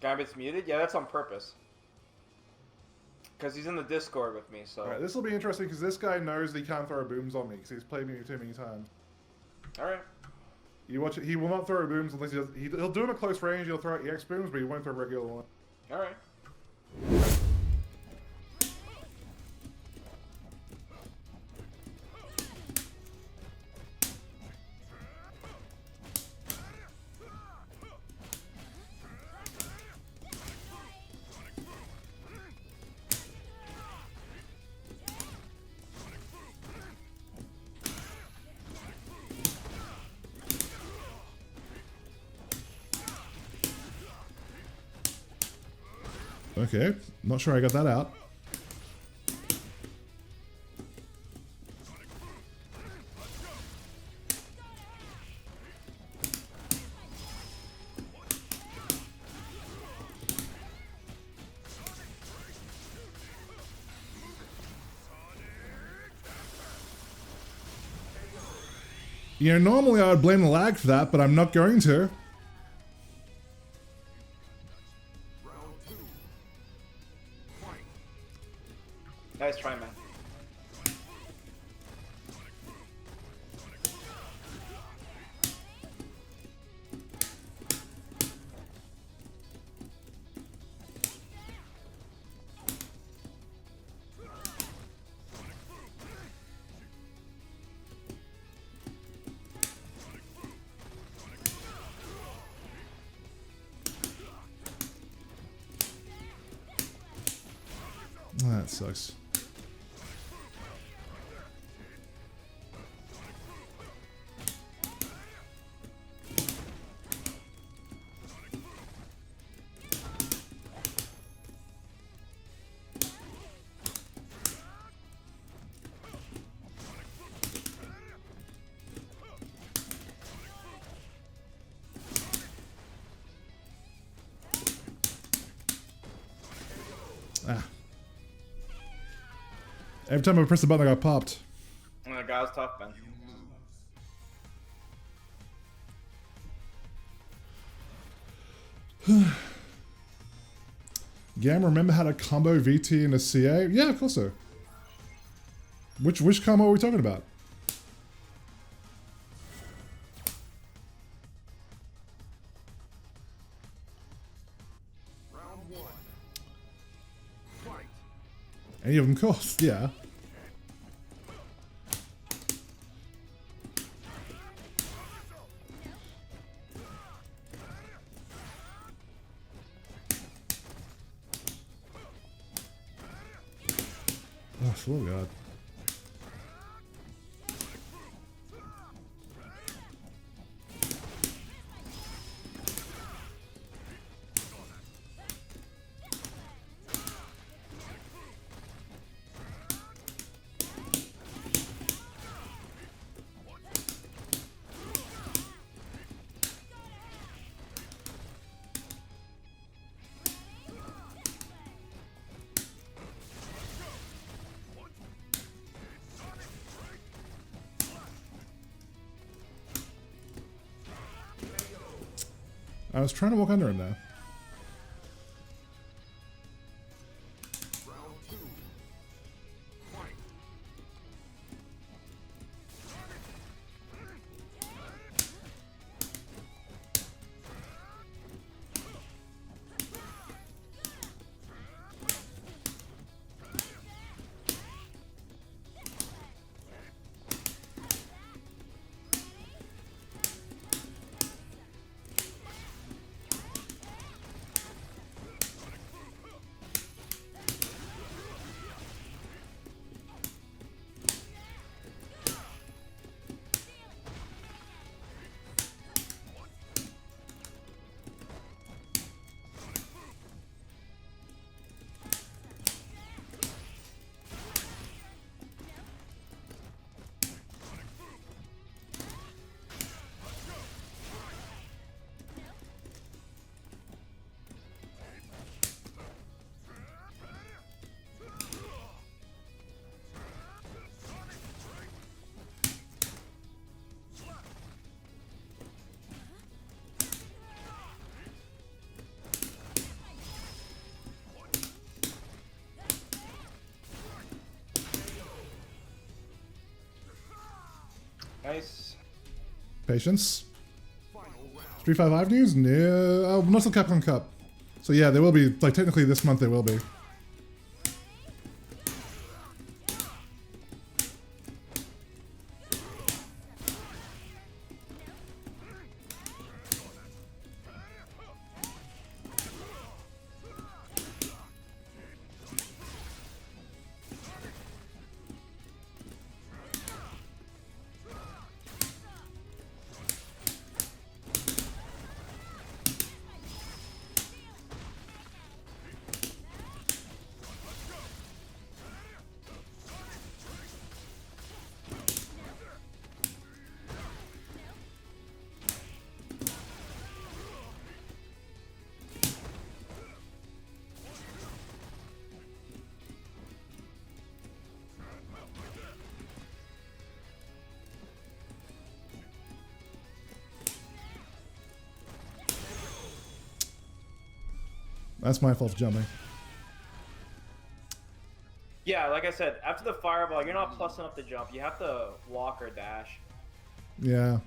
Gambit's muted? Yeah, that's on purpose. Because he's in the Discord with me, so... Alright, this will be interesting because this guy knows that he can't throw booms on me because he's played me too many times. Alright. You watch it, he will not throw booms unless he does... He'll do them at close range, he'll throw EX booms, but he won't throw regular ones. Alright. Okay, not sure I got that out. You know, normally I would blame the lag for that, but I'm not going to. Nice try, man. That sucks. Ah. Every time I pressed the button, I got popped. Oh, that guy was tough, man. Gam, remember how to combo VT in a CA? Yeah, of course so. Which combo are we talking about? Round one. Fight. Any of them, of course, yeah. Oh god. I was trying to walk under him now. Round two. Fight. Nice. Patience. Street Fighter Live news? No. Oh, not till Capcom Cup. So yeah, there will be, like technically this month there will be. That's my fault for jumping. Yeah, like I said, after the fireball, you're not plussing up the jump. You have to walk or dash. Yeah.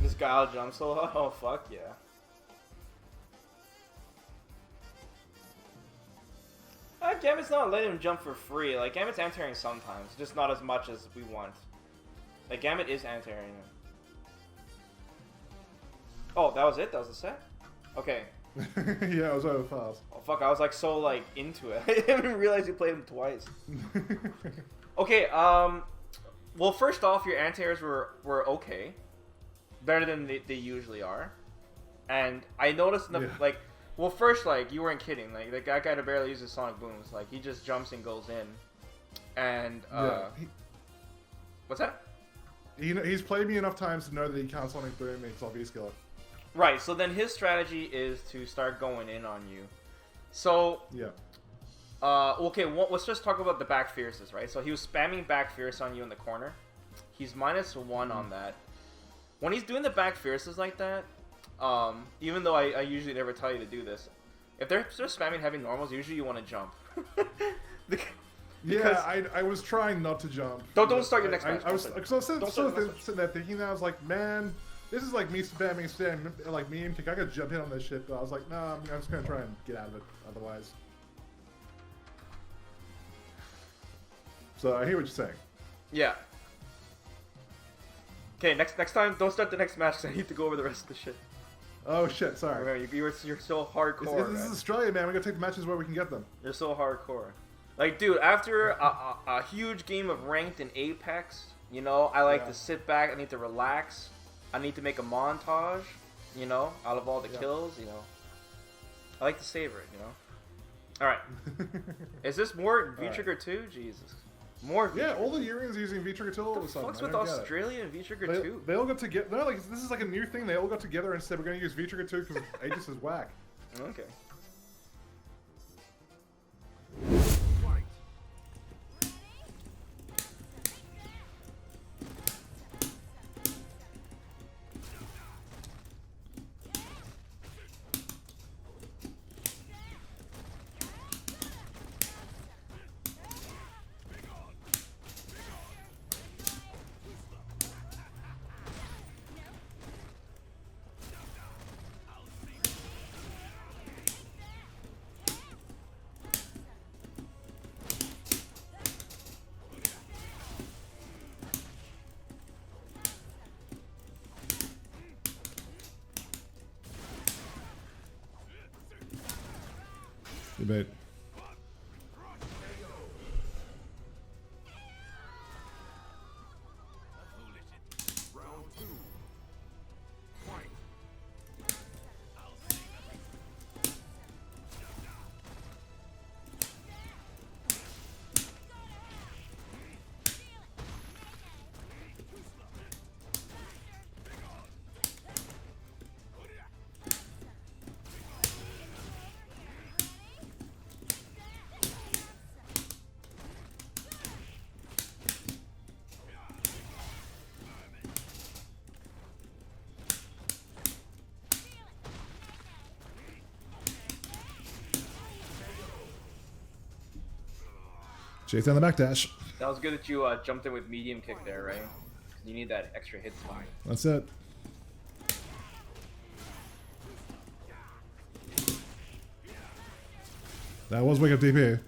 This guy will jump solo? Oh, fuck yeah. Gambit's not letting him jump for free. Like, Gambit's anti-airing sometimes, just not as much as we want. Like, Gambit is anti-airing. Oh, that was it? That was the set? Okay. Yeah, it was over fast. Oh, fuck, I was like so like into it. I didn't even realize you played him twice. Okay, well, first off, your anti-airs were okay. Better than they usually are. And I noticed, like, well, first, like, you weren't kidding. Like, that guy barely uses sonic booms. Like, he just jumps and goes in. And, what's that? He's played me enough times to know that he can't sonic boom and it's obvious killer. Right, so then his strategy is to start going in on you. So, yeah. Okay, well, let's just talk about the back fierces, right? So he was spamming back fierce on you in the corner. He's -1 on that. When he's doing the back fierces like that, even though I usually never tell you to do this, if they're just spamming heavy normals, usually you want to jump. Yeah, I was trying not to jump. Don't start your next match. I was sitting there thinking that I was like, man, this is like me spamming like meme kick. I could jump in on this shit, but I was like, no, I'm just gonna try and get out of it otherwise. So I hear what you're saying. Yeah. Okay, next time, don't start the next match because I need to go over the rest of the shit. Oh shit, sorry. Remember, you're so hardcore. This is Australia, man. We gotta take the matches where we can get them. You're so hardcore. Like, dude, after a huge game of ranked in Apex, you know, I like to sit back. I need to relax. I need to make a montage, you know, out of all the kills, you know. I like to savor it, you know. All right. Is this more V-Trigger 2? Jesus. More V-Trigger. Yeah, all the Urians are using V-Trigger 2 all of a sudden. What's with Australia and V-Trigger 2? They all got together. No, like, this is like a new thing. They all got together and said, we're going to use V-Trigger 2 because Aegis is whack. Okay. Debate. Round 2. Fight. Chase down the backdash. That was good that you jumped in with medium kick there, right? You need that extra hit spot. That's it. That was wake up DP.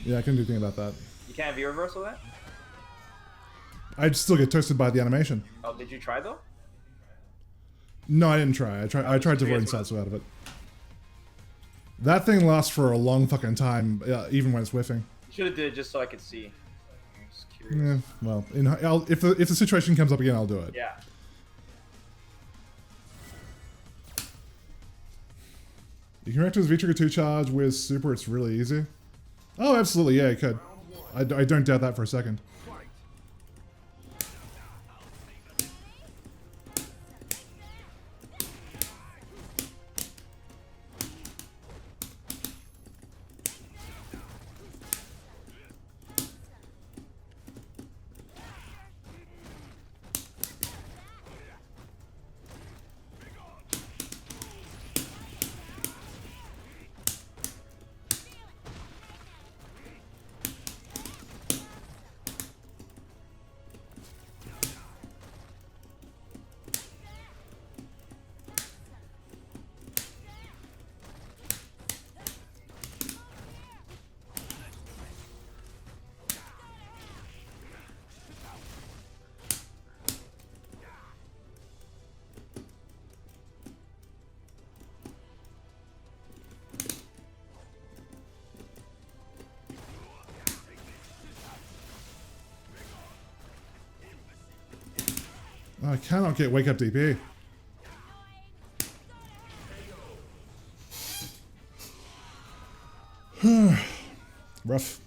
Yeah, I couldn't do anything about that. You can't V reversal that? I'd still get toasted by the animation. Oh, did you try though? No, I didn't try. I tried to avoid Satsu out of it. That thing lasts for a long fucking time, even when it's whiffing. You should have did it just so I could see. I'm just curious. Yeah, well, if the situation comes up again, I'll do it. Yeah. You can react to his V-Trigger 2 charge with super, it's really easy. Oh, absolutely, yeah, you could. I don't doubt that for a second. Oh, I cannot get wake up DP. Rough.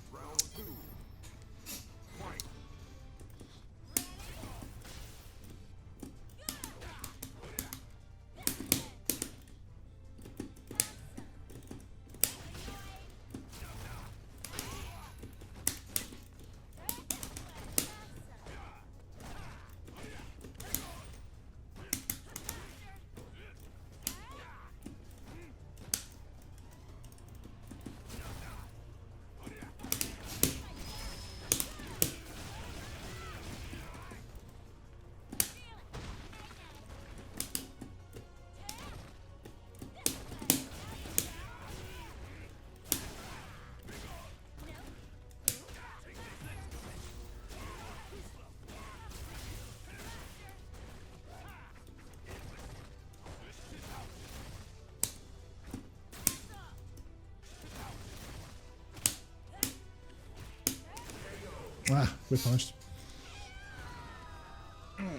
Ah, we're punished.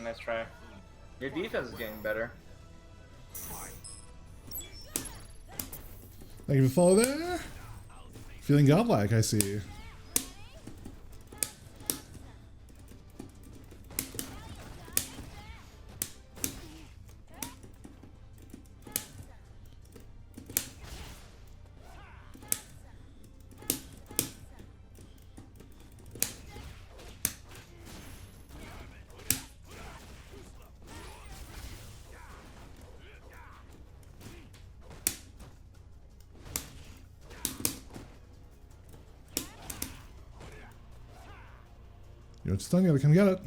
Nice try. Your defense is getting better. Thank you for the follow there. Feeling godlike, I see. You're just telling you to come get it.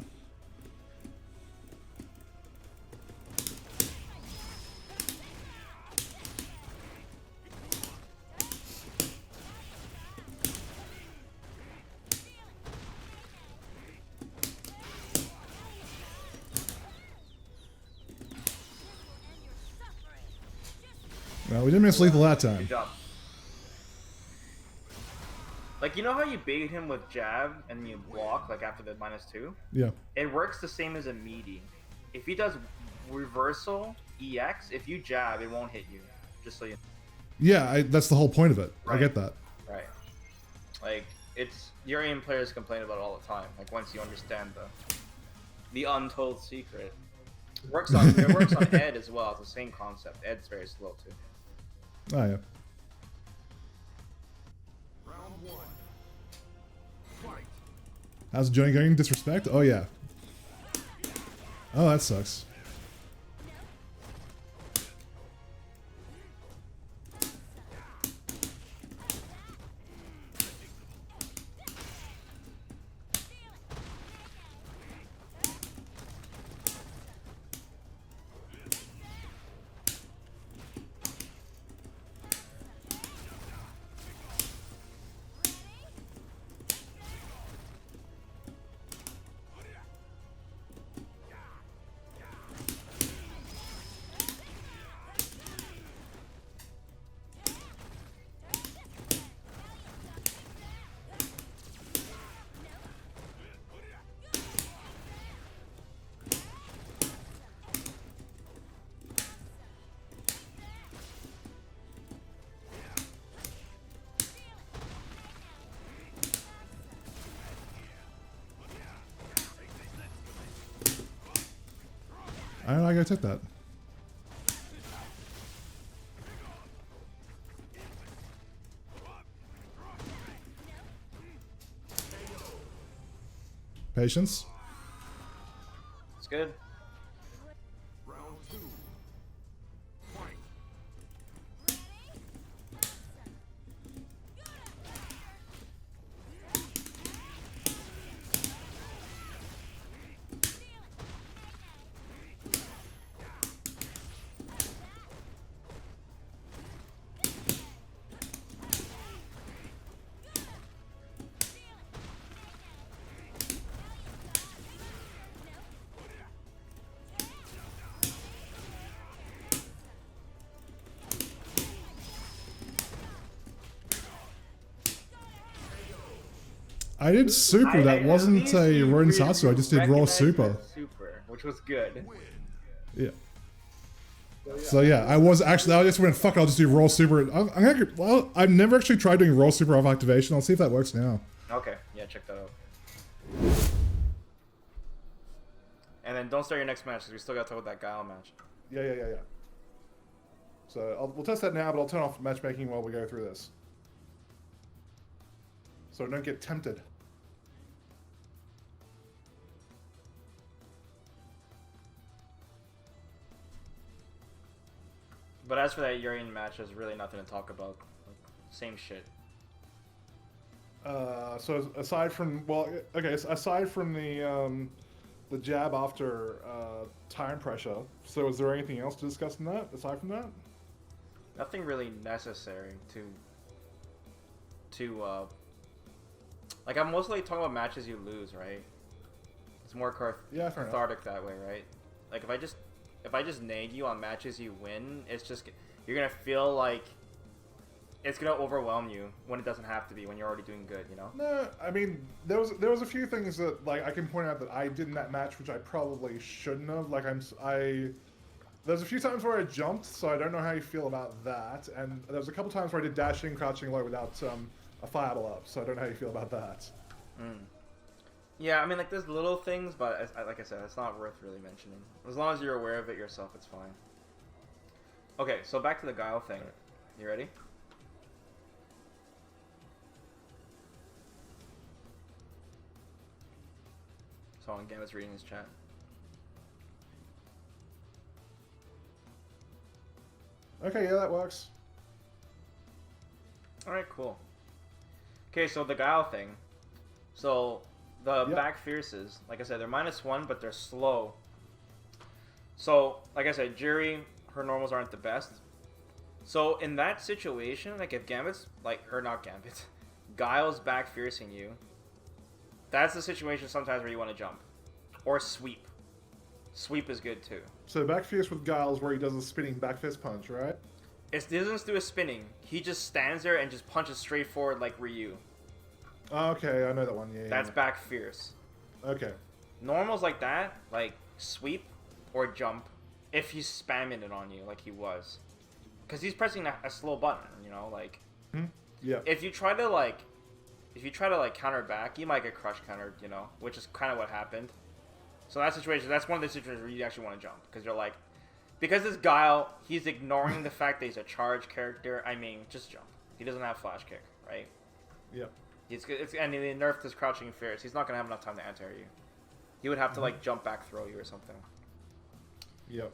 Well, we didn't miss lethal that time. Good job. Like, you know how you bait him with jab and you block, like, after the -2? Yeah. It works the same as a meaty. If he does reversal, EX, if you jab, it won't hit you. Just so you know. Yeah, that's the whole point of it. Right. I get that. Right. Like, it's... Urian players complain about it all the time. Like, once you understand the untold secret. It works on Ed as well. It's the same concept. Ed's very slow, too. Oh, yeah. Round 1. Fight. How's Johnny going? Disrespect? Oh, yeah. Oh, that sucks. I don't know, I gotta take that. Patience. It's good. Round 2. Fight. I did super. That wasn't a Ronin Satsu. I just did raw super. Super, which was good. Yeah. So yeah, I was actually. I just went fuck. I'll just do raw super. Well, I've never actually tried doing raw super off activation. I'll see if that works now. Okay, yeah, check that out. And then don't start your next match because we still got to talk about that Guile match. Yeah. So we'll test that now, but I'll turn off matchmaking while we go through this. So don't get tempted. But as for that Urian match, there's really nothing to talk about. Like, same shit. So aside from aside from the jab after time pressure, so is there anything else to discuss in that aside from that? Nothing really necessary to like, I'm mostly talking about matches you lose, right? It's more cathartic that way, right? Like, if I just nag you on matches you win, it's just, you're gonna feel like it's gonna overwhelm you when it doesn't have to be, when you're already doing good, you know? No, I mean there was a few things that, like, I can point out that I did in that match which I probably shouldn't have. Like, there's a few times where I jumped, so I don't know how you feel about that, and there's a couple times where I did dashing, crouching low without a fireball up, so I don't know how you feel about that. Yeah, I mean, like, there's little things, but like I said, it's not worth really mentioning. As long as you're aware of it yourself, it's fine. Okay, so back to the Guile thing. Right. You ready? So on Gambit's reading his chat. Okay, yeah, that works. Alright, cool. Okay, so the Guile thing. So, the back fierces, like I said, they're -1, but they're slow. So, like I said, Juri, her normals aren't the best. So, in that situation, like, if Gambit's, not Gambit, Guile's back fiercing you, that's the situation sometimes where you want to jump. Or sweep. Sweep is good too. So back fierce with Guile's where he does a spinning back fist punch, right? It doesn't do a spinning. He just stands there and just punches straight forward like Ryu. Oh, okay, I know that one. Yeah. That's back fierce. Okay. Normal's like that, like sweep or jump, if he's spamming it on you like he was, because he's pressing a slow button. You know, like Yeah. if you try to counter back, you might get crush countered. You know, which is kind of what happened. So that situation, that's one of the situations where you actually want to jump because you're like, because this Guile, he's ignoring the fact that he's a charge character. I mean, just jump. He doesn't have flash kick, right? Yep. And they nerfed his crouching fierce. He's not gonna have enough time to anti-air you. He would have to like jump back, throw you or something. Yep.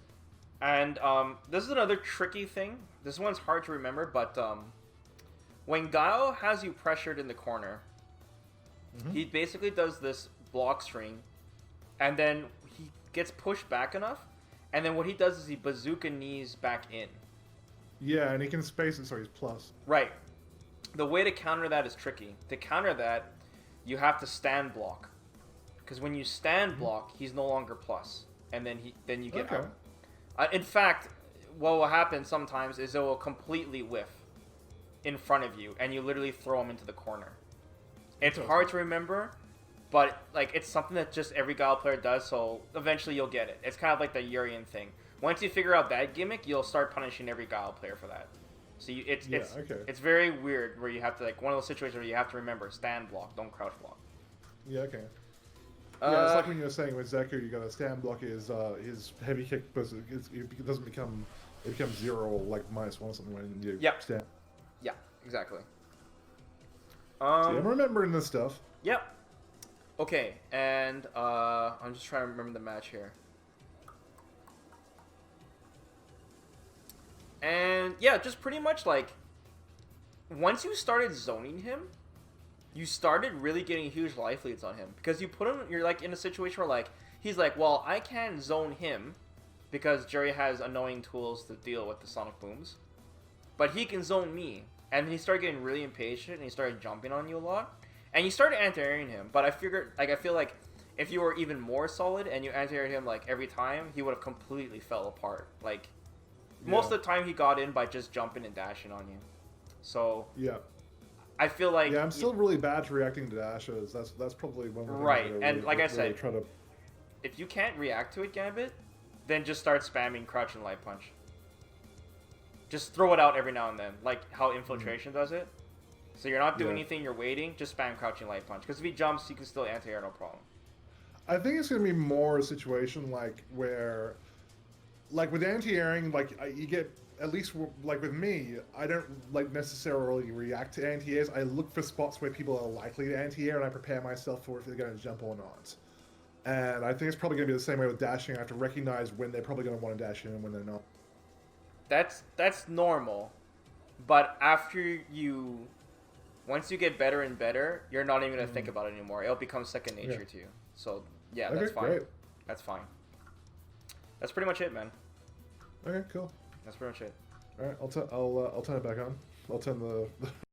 And this is another tricky thing. This one's hard to remember, but when Guile has you pressured in the corner, he basically does this block string, and then he gets pushed back enough, and then what he does is he bazooka knees back in. Yeah, and he can space it so he's plus. Right. The way to counter that is tricky. To counter that, you have to stand block. Because when you stand block, he's no longer plus. And then you get out. In fact, what will happen sometimes is it will completely whiff in front of you, and you literally throw him into the corner. It's hard to remember, but like it's something that just every Guile player does, so eventually you'll get it. It's kind of like the Urian thing. Once you figure out that gimmick, you'll start punishing every Guile player for that. So it's very weird where you have to, like, one of those situations where you have to remember stand block, don't crouch block. Yeah, okay. Yeah, it's like when you were saying with Zeku, you got to stand block his heavy kick, but it doesn't become, it becomes 0 or like -1 or something when you stand. Yeah, exactly. So I'm remembering this stuff. Yep. Okay, and I'm just trying to remember the match here. And yeah, just pretty much like once you started zoning him, you started really getting huge life leads on him because you put him. You're like in a situation where like he's like, well, I can't zone him because Juri has annoying tools to deal with the sonic booms, but he can zone me. And he started getting really impatient and he started jumping on you a lot, and you started anti-airing him. But I feel like if you were even more solid and you anti-aired him like every time, he would have completely fell apart. Like. Most of the time, he got in by just jumping and dashing on you. So yeah, I feel like I'm still really bad to reacting to dashes. That's probably one of the right. things And like I said, try to... if you can't react to it, Gambit, then just start spamming crouch and light punch. Just throw it out every now and then, like how infiltration does it. So you're not doing anything, you're waiting, just spam crouching light punch. Because if he jumps, you can still anti-air, no problem. I think it's going to be more a situation like where. Like with anti-airing, like you get, at least like with me, I don't like necessarily react to anti-airs. I look for spots where people are likely to anti-air and I prepare myself for if they're going to jump or not. And I think it's probably going to be the same way with dashing. I have to recognize when they're probably going to want to dash in and when they're not. That's normal, but once you get better and better, you're not even going to think about it anymore. It'll become second nature to you. So yeah, that's fine. Great. That's fine. That's pretty much it, man. Okay, cool. That's pretty much it. All right, I'll turn it back on. I'll turn the